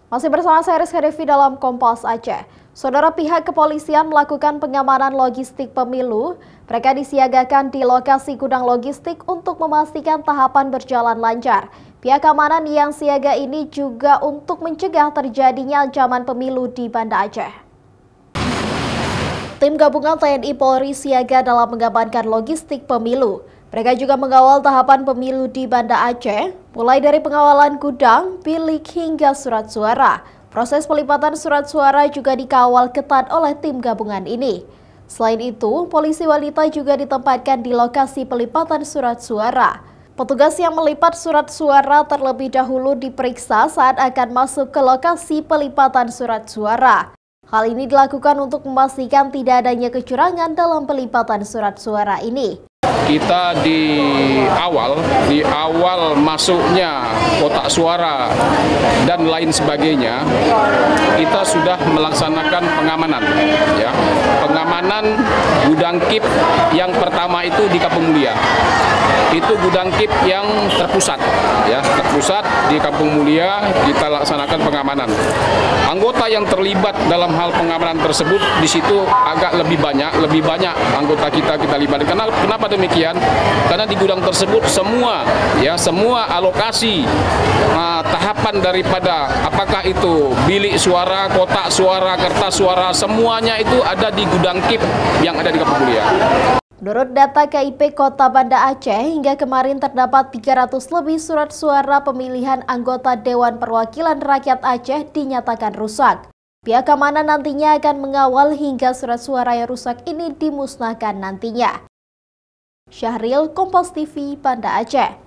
Masih bersama saya Rizka Devi dalam Kompas Aceh. Saudara, pihak kepolisian melakukan pengamanan logistik pemilu. Mereka disiagakan di lokasi gudang logistik untuk memastikan tahapan berjalan lancar. Pihak keamanan yang siaga ini juga untuk mencegah terjadinya ancaman pemilu di Banda Aceh. Tim gabungan TNI Polri siaga dalam mengamankan logistik pemilu. Mereka juga mengawal tahapan pemilu di Banda Aceh, mulai dari pengawalan gudang, bilik hingga surat suara. Proses pelipatan surat suara juga dikawal ketat oleh tim gabungan ini. Selain itu, polisi wanita juga ditempatkan di lokasi pelipatan surat suara. Petugas yang melipat surat suara terlebih dahulu diperiksa saat akan masuk ke lokasi pelipatan surat suara. Hal ini dilakukan untuk memastikan tidak adanya kecurangan dalam pelipatan surat suara ini. Kita di awal masuknya kotak suara dan lain sebagainya, kita sudah melaksanakan pengamanan. Ya. Pengamanan gudang KIP yang pertama itu di Kampung Mulia. Itu gudang KIP yang terpusat, ya, terpusat di Kampung Mulia. Kita laksanakan pengamanan. Anggota yang terlibat dalam hal pengamanan tersebut di situ agak lebih banyak anggota kita libatkan. Kenapa demikian? Karena di gudang tersebut semua alokasi tahapan daripada apakah itu bilik suara, kotak suara, kertas suara, semuanya itu ada di gudang KIP yang ada di Kampung Mulia. Menurut data KIP Kota Banda Aceh, hingga kemarin terdapat 300 lebih surat suara pemilihan anggota Dewan Perwakilan Rakyat Aceh dinyatakan rusak. Pihak keamanan nantinya akan mengawal hingga surat suara yang rusak ini dimusnahkan nantinya. Syahril, Kompas TV, Banda Aceh.